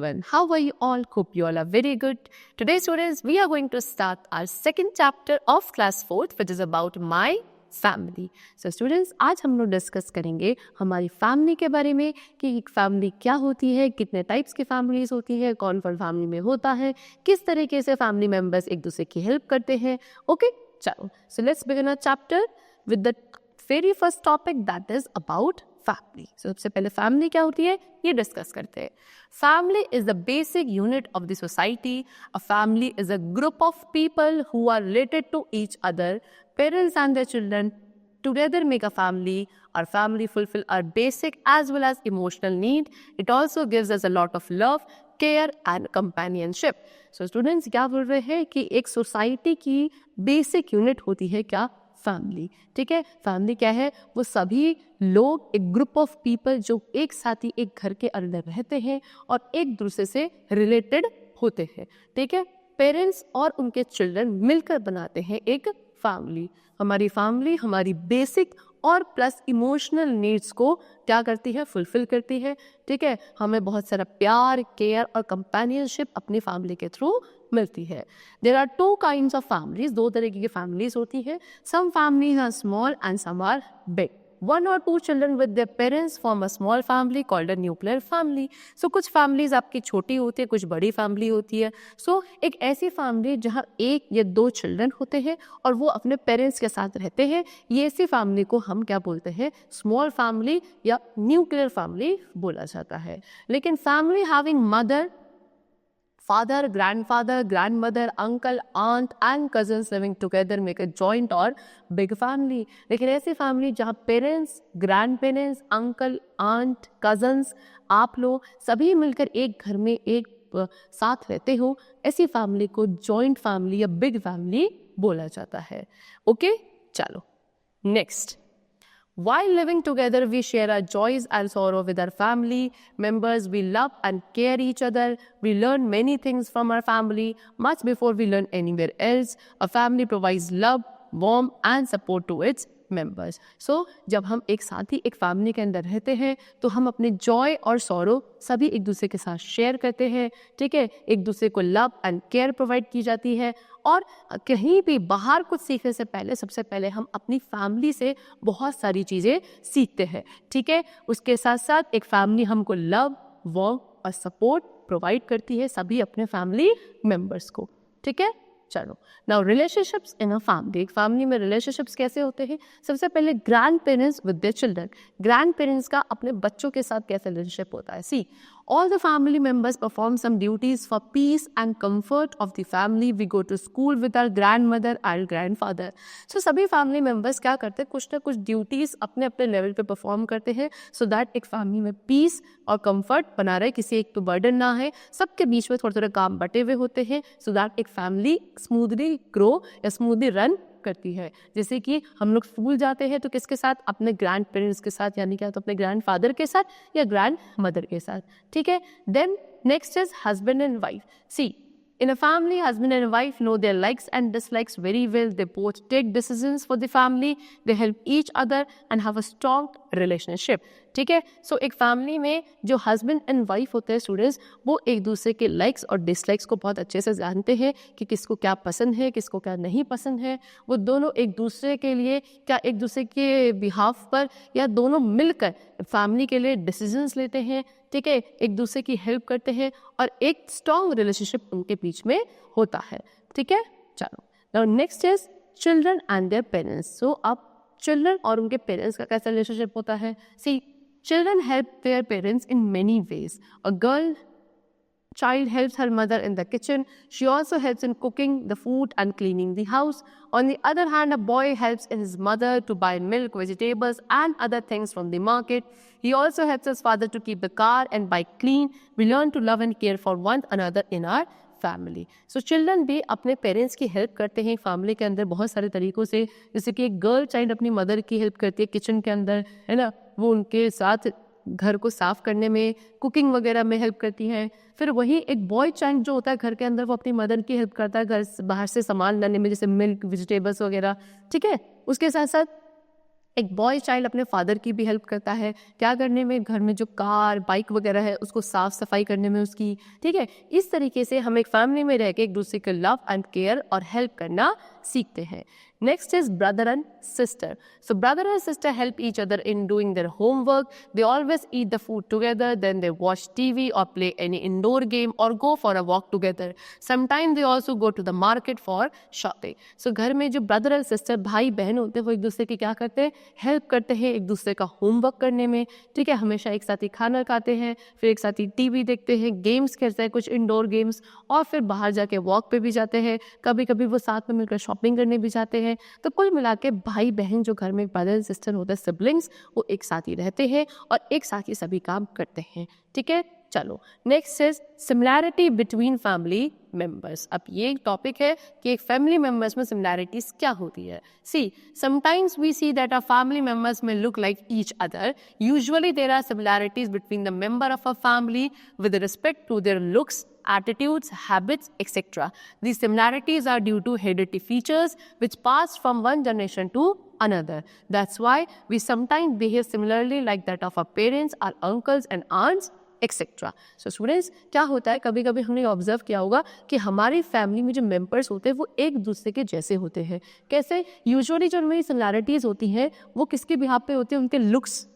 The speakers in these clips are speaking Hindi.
everyone. How are you all? Hope you all are very good. Today, students, we are going to start our second chapter of class 4th, which is about my family. So students, आज हम लोग डिस्कस करेंगे हमारी फैमिली के बारे में कि एक फैमिली क्या होती है, कितने टाइप्स की फैमिलीज होती है, कौन कौन फैमिली में होता है, किस तरीके से फैमिली मेम्बर्स एक दूसरे की हेल्प करते हैं. ओके, चलो. So let's begin our chapter with the very first topic that is about family. सबसे पहले फैमिली क्या होती है ये डिस्कस करते हैं. Family is the basic unit of the society. A family is a group of people who are related to each other. Parents and their children together make a family. Our family fulfill our basic as well as emotional need. It also gives us a lot of love, care and companionship. So students क्या बोल रहे हैं कि एक सोसाइटी की बेसिक यूनिट होती है क्या? फैमिली. ठीक है, फैमिली क्या है? वो सभी लोग, एक ग्रुप ऑफ पीपल जो एक साथ ही एक घर के अंदर रहते हैं और एक दूसरे से रिलेटेड होते हैं. ठीक है, पेरेंट्स और उनके चिल्ड्रन मिलकर बनाते हैं एक फैमिली. हमारी फैमिली हमारी बेसिक और प्लस इमोशनल नीड्स को क्या करती है? फुलफिल करती है. ठीक है, हमें बहुत सारा प्यार, केयर और कंपेनियनशिप अपनी फैमिली के थ्रू मिलती है. There are two kinds of families. दो तरीके की फैमिलीज होती है. Some families are small and some are big. One or two children with their parents form a small family called a nuclear family. So कुछ families आपकी छोटी होती है, कुछ बड़ी family होती है. So एक ऐसी family जहाँ एक या दो children होते हैं और वो अपने parents के साथ रहते हैं, ये ऐसी family को हम क्या बोलते हैं? Small family या nuclear family बोला जाता है. लेकिन family having mother, father, grandfather, grandmother, uncle, aunt and cousins living together make a joint or big family. लेकिन ऐसी फैमिली जहाँ parents, grand parents, uncle, aunt, cousins, आप लोग सभी मिलकर एक घर में एक साथ रहते हो, ऐसी फैमिली को जॉइंट फैमिली या बिग फैमिली बोला जाता है. ओके, चलो next. While living together, we share our joys and sorrow with our family members. We love and care each other. We learn many things from our family much before we learn anywhere else. A family provides love, warmth and support to its members. So जब हम एक साथ ही एक फैमिली के अंदर रहते हैं तो हम अपने जॉय और सॉरो सभी एक दूसरे के साथ शेयर करते हैं. ठीक है, एक दूसरे को लव एंड केयर प्रोवाइड की जाती है. और कहीं भी बाहर कुछ सीखने से पहले सबसे पहले हम अपनी फैमिली से बहुत सारी चीज़ें सीखते हैं. ठीक है, उसके साथ साथ एक फैमिली हमको लव, वार्म और सपोर्ट प्रोवाइड करती है सभी अपने फैमिली मेम्बर्स को. ठीक है, चलो. Now relationships in a family. एक फैमिली में रिलेशनशिप्स कैसे होते हैं? सबसे पहले grand parents with their children. Grand parents का अपने बच्चों के साथ कैसे रिलेशनशिप होता है? सी, all the family members perform some duties for peace and comfort of the family. We go to school with our grandmother and grandfather. So सभी family members क्या करते हैं? कुछ ना कुछ ड्यूटीज अपने अपने लेवल पे परफॉर्म करते हैं so that एक फैमिली में पीस और कंफर्ट बना रहे, किसी एक तो बर्डन ना है, सबके बीच में थोड़े थोड़े काम बटे हुए होते हैं so that एक फैमिली स्मूथली ग्रो या स्मूथली रन करती है. जैसे कि हम लोग स्कूल जाते हैं तो किसके साथ? अपने ग्रैंड पेरेंट्स के साथ, यानी क्या तो अपने ग्रैंड फादर के साथ या ग्रैंड मदर के साथ. ठीक है, then next is husband and wife. See, in a family, husband and wife know their likes and dislikes very well. They both take decisions for the family. They help each other and have a strong relationship. ठीक है, सो एक फैमिली में जो हस्बैंड एंड वाइफ होते हैं स्टूडेंट्स, वो एक दूसरे के लाइक्स और डिसलाइक्स को बहुत अच्छे से जानते हैं कि किसको क्या पसंद है, किसको क्या नहीं पसंद है. वो दोनों एक दूसरे के लिए क्या एक दूसरे के बिहाफ पर या दोनों मिलकर फैमिली के लिए डिसीजंस लेते हैं. ठीक है, एक दूसरे की हेल्प करते हैं और एक स्ट्रॉन्ग रिलेशनशिप उनके बीच में होता है. ठीक है, चलो. Now next is children and their parents. So अब चिल्ड्रन और उनके पेरेंट्स का कैसा रिलेशनशिप होता है? सी, children help their parents in many ways. A girl child helps her mother in the kitchen. She also helps in cooking the food and cleaning the house. On the other hand, a boy helps in his mother to buy milk, vegetables and other things from the market. He also helps his father to keep the car and bike clean. We learn to love and care for one another in our family. So children भी अपने पेरेंट्स की हेल्प करते हैं फैमिली के अंदर बहुत सारे तरीकों से. जैसे कि एक गर्ल चाइल्ड अपनी मदर की हेल्प करती है किचन के अंदर, है ना, वो उनके साथ घर को साफ करने में, कुकिंग वगैरह में हेल्प करती हैं. फिर वही एक बॉय चाइल्ड जो होता है घर के अंदर, वो अपनी मदर की हेल्प करता है घर बाहर से सामान लाने में, जैसे मिल्क, वेजिटेबल्स वगैरह. ठीक है, उसके साथ साथ एक बॉय चाइल्ड अपने फादर की भी हेल्प करता है क्या करने में, घर में जो कार बाइक वगैरह है उसको साफ सफाई करने में उसकी, ठीक है। इस तरीके से हम एक फैमिली में रह के एक दूसरे के लव एंड केयर और हेल्प करना सीखते हैं। Next is brother and sister. So brother and sister help each other in doing their homework. They always eat the food together, then they watch TV or play any indoor game or go for a walk together. Sometimes they also go to the market for shopping. So घर में जो brother and sister भाई बहन होते हैं वो एक दूसरे की क्या करते हैं, हेल्प करते हैं एक दूसरे का होमवर्क करने में, ठीक है। हमेशा एक साथ ही खाना खाते हैं, फिर एक साथ ही टीवी देखते हैं, गेम्स खेलते हैं, कुछ इंडोर गेम्स, और फिर बाहर जाके वॉक पे भी जाते हैं, कभी कभी वो साथ में मिलकर शॉपिंग करने भी जाते हैं। तो कुल मिला के भाई बहन जो घर में ब्रदर एंड सिस्टर होते हैं, सिबलिंग्स, वो एक साथ ही रहते हैं और एक साथ ही सभी काम करते हैं, ठीक है। चलो next is similarity between family members. अब ये एक टॉपिक है कि एक फैमिली मेंबर्स में सिमिलैरिटीज क्या होती है। See sometimes we see that our family members में look like each other. Usually there are similarities between the member of a family with respect to their looks, attitudes, habits, etc. These similarities are due to hereditary features which pass from one generation to another. That's why we sometimes behave similarly like that of our parents, our uncles and aunts, etc. So students, क्या होता है, कभी कभी हमने ऑब्जर्व किया होगा कि हमारी फैमिली में जो मेंबर्स होते हैं वो एक दूसरे के जैसे होते हैं। कैसे? यूजुअली जो उनमें सिमिलैरिटीज होती हैं वो किसके बिहाफ पे होती है, उनके लुक्स,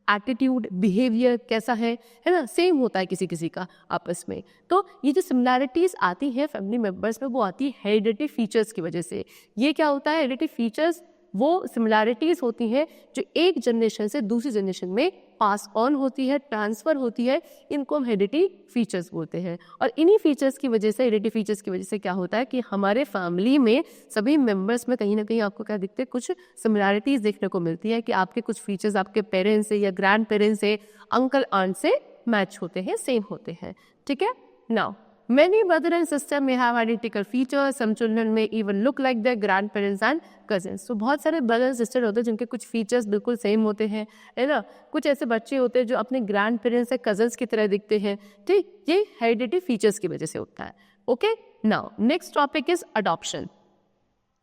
एटीट्यूड, बिहेवियर कैसा है ना, सेम होता है किसी किसी का आपस में। तो ये जो सिमिलैरिटीज आती है फैमिली मेंबर्स में वो आती है हेरिडिटरी फीचर्स की वजह से। ये क्या होता है, हेरिडिटरी फीचर्स वो सिमिलैरिटीज होती हैं जो एक जनरेशन से दूसरी जनरेशन में पास ऑन होती है, ट्रांसफर होती है, इनको हम हेरिडिटरी फीचर्स बोलते हैं। और इन्हीं फीचर्स की वजह से, हेरिडिटरी फीचर्स की वजह से क्या होता है कि हमारे फैमिली में सभी मेंबर्स में कहीं ना कहीं आपको क्या दिखते हैं, कुछ सिमिलैरिटीज देखने को मिलती है कि आपके कुछ फीचर्स आपके पेरेंट्स से या ग्रैंड पेरेंट्स से, अंकल आंट से मैच होते हैं, सेम होते हैं, ठीक है। Now many brother and sister may have identical features. Some children may even look like their grandparents and cousins. So बहुत सारे brother and sister होते हैं जिनके कुछ features बिल्कुल सेम होते हैं, है ना। कुछ ऐसे बच्चे होते हैं जो अपने ग्रैंड पेरेंट्स या कजन्स की तरह दिखते हैं, ठीक। ये हेरिडिटरी फीचर्स की वजह से होता है, okay. Now next topic is adoption.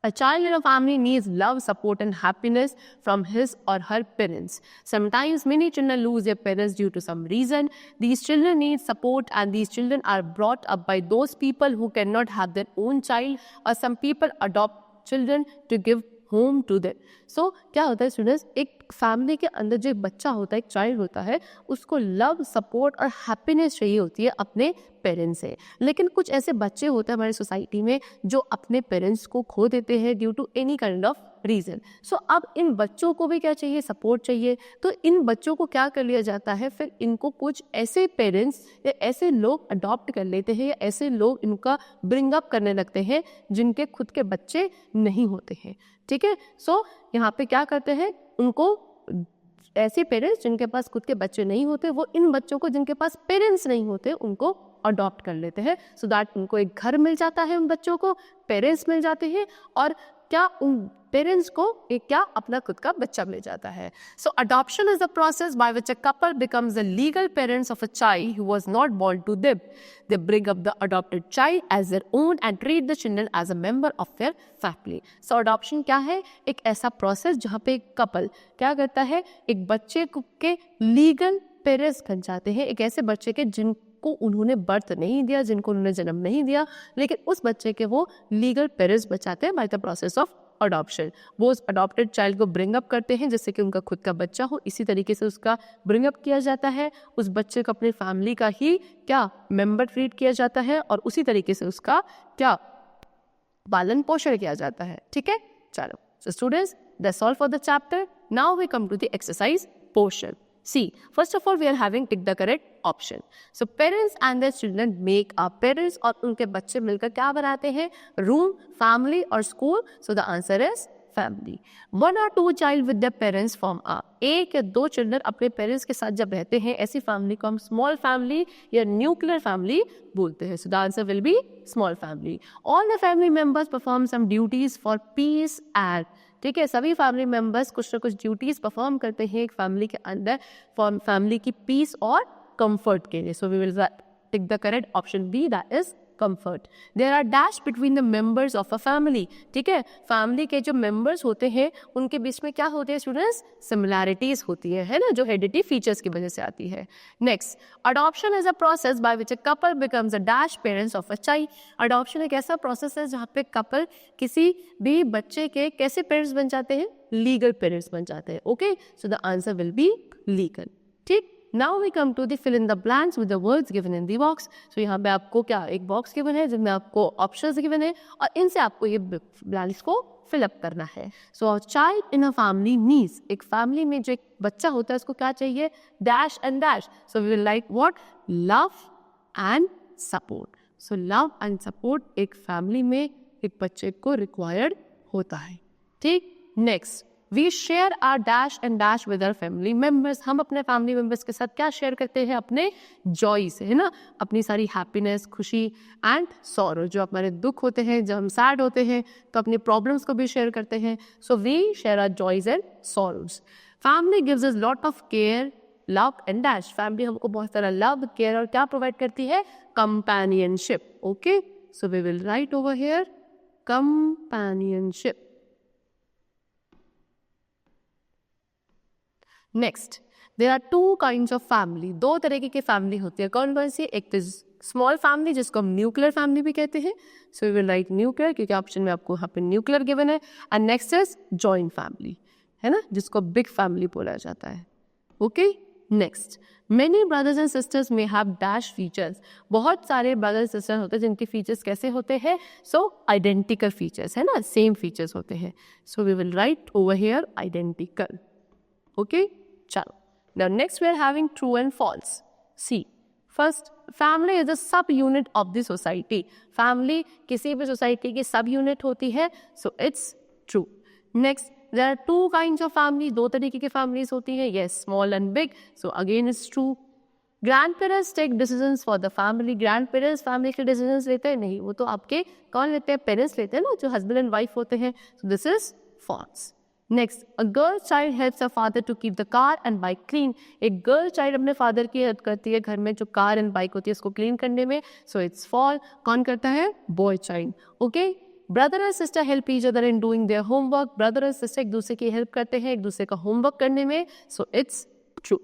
A child in a family needs love, support and happiness from his or her parents. Sometimes many children lose their parents due to some reason. These children need support and these children are brought up by those people who cannot have their own child, or some people adopt children to give home to them. So क्या होता है स्टूडेंट्स, एक फैमिली के अंदर जो एक बच्चा होता है, एक चाइल्ड होता है, उसको लव, सपोर्ट और हैप्पीनेस चाहिए होती है अपने पेरेंट्स से। लेकिन कुछ ऐसे बच्चे होते हैं हमारी सोसाइटी में जो अपने पेरेंट्स को खो देते हैं due to any kind of reason. So अब इन बच्चों को भी क्या चाहिए, सपोर्ट चाहिए। तो इन बच्चों को क्या कर लिया जाता है, फिर इनको कुछ ऐसे पेरेंट्स या ऐसे लोग अडॉप्ट कर लेते हैं या ऐसे लोग इनका ब्रिंग अप करने लगते हैं जिनके खुद के बच्चे नहीं होते हैं, ठीक है। सो यहाँ पे क्या करते हैं, उनको ऐसे पेरेंट्स जिनके पास खुद के बच्चे नहीं होते, वो इन बच्चों को जिनके पास पेरेंट्स नहीं होते उनको अडॉप्ट कर लेते हैं, सो दैट उनको एक घर मिल जाता है, उन बच्चों को पेरेंट्स मिल जाते हैं, और क्या उन पेरेंट्स को एक क्या अपना खुद का बच्चा मिल जाता है। So adoption is the process by which a couple becomes the legal parents of a child who was not born to them. They bring up the adopted child as their own and treat the children as a member of their family. So adoption क्या है, एक ऐसा प्रोसेस जहाँ पे एक कपल क्या करता है, एक बच्चे के लीगल पेरेंट्स बन जाते हैं, एक ऐसे बच्चे के जिनको उन्होंने बर्थ नहीं दिया, जिनको उन्होंने जन्म नहीं दिया, लेकिन उस बच्चे के वो लीगल पेरेंट्स बचाते हैं by the process of adoption. वो उस अडॉप्टेड चाइल्ड को ब्रिंग अप करते हैं जिससे कि उनका खुद का बच्चा हो, इसी तरीके से उसका ब्रिंग अप किया जाता है, उस बच्चे को अपनी फैमिली का ही क्या मेंबर ट्रीट किया जाता है और उसी तरीके से उसका क्या पालन पोषण किया जाता है, ठीक है। चलो, so students, that's all for the chapter. Now we come to the exercise portion. See, first of all, we are having tick the correct option. So parents and their children make our parents और उनके बच्चे मिलकर क्या बनाते हैं, room, family और school. So the answer is family. One or two child with their parents form a, एक या दो चिल्ड्रन अपने पेरेंट्स के साथ जब रहते हैं, ऐसी फैमिली को हम स्मॉल फैमिली या न्यूक्लियर फैमिली बोलते हैं। So the answer will be small family. All the family members perform some duties for peace and, ठीक है, सभी फैमिली मेंबर्स कुछ ना कुछ ड्यूटीज परफॉर्म करते हैं एक फैमिली के अंदर फैमिली की पीस और कंफर्ट के लिए। So we will tick the correct option B, that is comfort. There are dash between the members of a family. ठीक है, फैमिली के जो मेंबर्स होते हैं उनके बीच में क्या होते हैं स्टूडेंट्स? सिमिलैरिटीज होती है ना, जो हेरिडिटी फीचर्स की वजह से आती है. Next, adoption is a process by which a couple becomes a dash parents of a child. Adoption एक ऐसा प्रोसेस है जहाँ पे कपल किसी भी बच्चे के कैसे पेरेंट्स बन जाते हैं? लीगल पेरेंट्स बन जाते हैं. Okay, so the answer will be legal. ठीक, Now we come to the fill in the blanks with the words given in the box. So यहाँ पे आपको क्या एक बॉक्स गिवन है जिसमें आपको ऑप्शंस गिवन है और इनसे आपको ये ब्लैंक्स को फिल अप करना है. So child in a family needs, एक फैमिली में जो एक बच्चा होता है उसको क्या चाहिए? Dash and dash. So we will like what? Love and support. So love and support एक फैमिली में एक बच्चे को रिक्वायर्ड होता है. ठीक, next, we share our dash and dash with our family members. हम अपने फैमिली मेम्बर्स के साथ क्या शेयर करते हैं? अपने जॉय से, है ना, अपनी सारी हैप्पीनेस, खुशी एंड सॉरो. जो हमारे दुख होते हैं, जब हम सैड होते हैं तो अपनी प्रॉब्लम्स को भी शेयर करते हैं. So we share our joys and sorrows. Family gives us lot of care, love and dash. Family हमको बहुत सारा लव, केयर और क्या प्रोवाइड करती है? Companionship. Okay, so we will write over here companionship. Next, there are two kinds of family. दो तरीके की फैमिली होती है. कौन कौन सी? एक तो स्मॉल फैमिली जिसको हम न्यूक्लियर फैमिली भी कहते हैं. So we will write nuclear क्योंकि ऑप्शन में आपको यहाँ पे न्यूक्लियर गिवन है. And next is joint family, है ना, जिसको बिग फैमिली बोला जाता है. Okay, next, many brothers and sisters में हैव डैश फीचर्स. बहुत सारे ब्रदर्स सिस्टर्स होते हैं जिनके फीचर्स कैसे होते हैं? सो आइडेंटिकल फीचर्स, है ना, सेम फीचर्स होते हैं. So we will write over here identical. Okay, चलो. Now next we are having true and false. See, first, family is a sub unit of the society. Family किसी भी society की sub unit होती है, so it's true. Next, there are two kinds of family. दो तरीके की families होती हैं. Yes, small and big. So again it's true. Grandparents take decisions for the family. Grandparents family के decisions लेते हैं? नहीं, वो तो आपके कौन लेते हैं? Parents लेते हैं ना, जो husband and wife होते हैं. So this is false. Next, a girl child helps a father to keep the car and bike clean. एक गर्ल चाइल्ड अपने फादर की हेल्प करती है घर में जो कार एंड बाइक होती है उसको क्लीन करने में. So it's fall. कौन करता है? Boy child. Okay, brother and sister help each other in doing their homework. Brother and sister एक दूसरे की हेल्प करते हैं एक दूसरे का होमवर्क करने में. So it's true.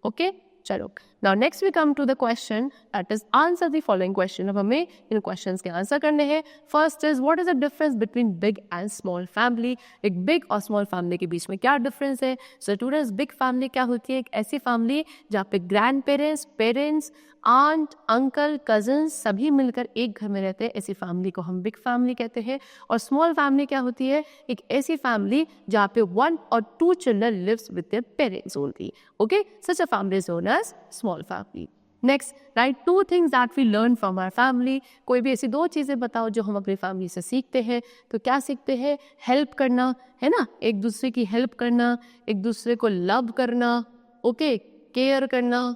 ओके, चलो. Now next we come to the question, that is answer the following question. अब हमें इन क्वेश्चंस के आंसर करने हैं. First is what is the difference between big and small family. एक बिग और स्मॉल फैमिली के बीच में क्या डिफरेंस है? सो स्टूडेंट्स, बिग फैमिली क्या होती है? एक ऐसी फैमिली जहाँ पे grand parents, parents, aunt, uncle, cousins सभी मिलकर एक घर में रहते हैं. ऐसी फैमिली को हम बिग फैमिली कहते हैं. और स्मॉल फैमिली क्या होती है? एक ऐसी फैमिली जहाँ पे 1 or 2 children lives with their parents only. Okay, such a family is known as small family. Next, write 2 things that we learn from our family. कोई भी ऐसी 2 चीज़ें बताओ जो हम अपनी फैमिली से सीखते हैं. तो क्या सीखते हैं? हेल्प करना, है ना, एक दूसरे की हेल्प करना, एक दूसरे को लव करना, ओके, केयर करना,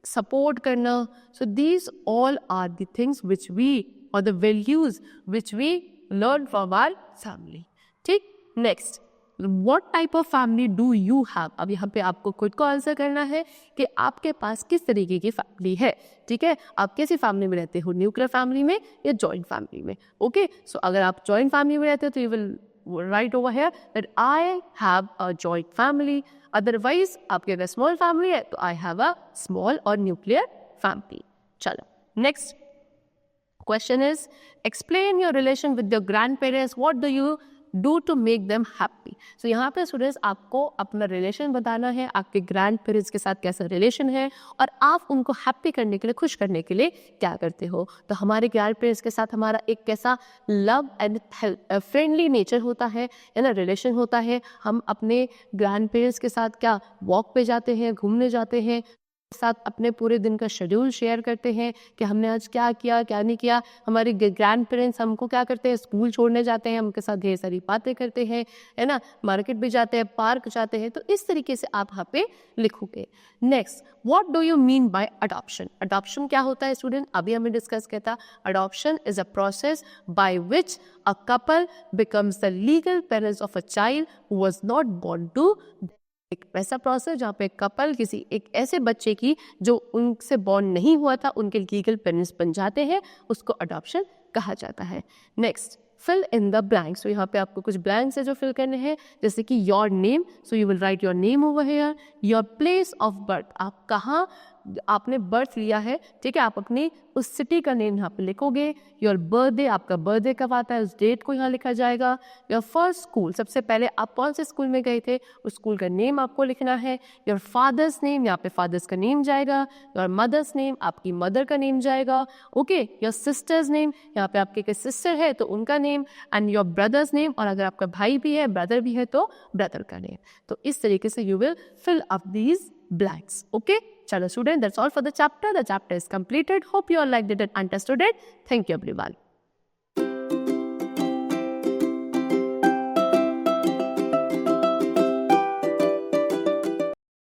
सपोर्ट करना. So these all are the things which we और the values which we learn from our family. ठीक, next, What type of family do you have? अब यहाँ पे आपको खुद को आंसर करना है कि आपके पास किस तरीके की फैमिली है. ठीक है, आप कैसी फैमिली में रहते हो? न्यूक्लियर फैमिली में या जॉइंट फैमिली में? ओके, सो अगर आप जॉइंट फैमिली में रहते हो तो you will write over here that I have a joint family. Otherwise आपके अगर स्मॉल फैमिली है तो आई हैव अ स्मॉल और न्यूक्लियर फैमिली. चलो, next question is explain your relation with your grandparents. What do you do to make them happy. So यहाँ पे स्टूडेंट्स आपको अपना रिलेशन बताना है, आपके ग्रैंड पेरेंट्स के साथ कैसा रिलेशन है और आप उनको हैप्पी करने के लिए, खुश करने के लिए क्या करते हो. तो हमारे ग्रैंड पेरेंट्स के साथ हमारा एक कैसा लव एंड फ्रेंडली नेचर होता है ना, रिलेशन होता है. हम अपने ग्रैंड पेरेंट्स के साथ क्या वॉक पे जाते हैं, घूमने जाते हैं, साथ अपने पूरे दिन का शेड्यूल शेयर करते हैं कि हमने आज क्या किया क्या नहीं किया. हमारे ग्रैंड पेरेंट्स हमको क्या करते हैं? स्कूल छोड़ने जाते हैं, उनके साथ ढेर सारी बातें करते हैं, है ना, मार्केट भी जाते हैं, पार्क जाते हैं. तो इस तरीके से आप यहाँ पे लिखोगे. Next, what do you mean by adoption. Adoption क्या होता है स्टूडेंट? अभी हमें डिस्कस किया था. Adoption is a process by which a couple becomes the legal parents of a child who was not born to एक ऐसा प्रोसेस जहाँ पे कपल किसी एक ऐसे बच्चे की जो उनसे बॉर्न नहीं हुआ था उनके लीगल पेरेंट्स बन जाते हैं, उसको अडॉप्शन कहा जाता है। Next, fill in the blanks. तो यहाँ पे आपको कुछ ब्लैंक्स है जो फिल करने हैं, जैसे कि your name, so you will right your name over here. Your place of birth, आप कहाँ आपने बर्थ लिया है, ठीक है, आप अपनी उस सिटी का नेम यहाँ पे लिखोगे। योर बर्थडे, आपका बर्थडे कब आता है उस डेट को यहाँ लिखा जाएगा। योर फर्स्ट स्कूल, सबसे पहले आप कौन से स्कूल में गए थे उस स्कूल का नेम आपको लिखना है। योर फादर्स नेम, यहाँ पे फादर्स का नेम जाएगा। योर मदर्स नेम, आपकी मदर का नेम जाएगा। ओके, योर सिस्टर्स नेम, यहाँ पे आपके कोई सिस्टर है तो उनका name. And your brother's name, और अगर आपका भाई भी है, ब्रदर भी है तो ब्रदर का नेम। तो इस तरीके से you will fill up these blanks. Okay, chalo student, that's all for the chapter. The chapter is completed. Hope you all liked it and understood it. Thank you everyone.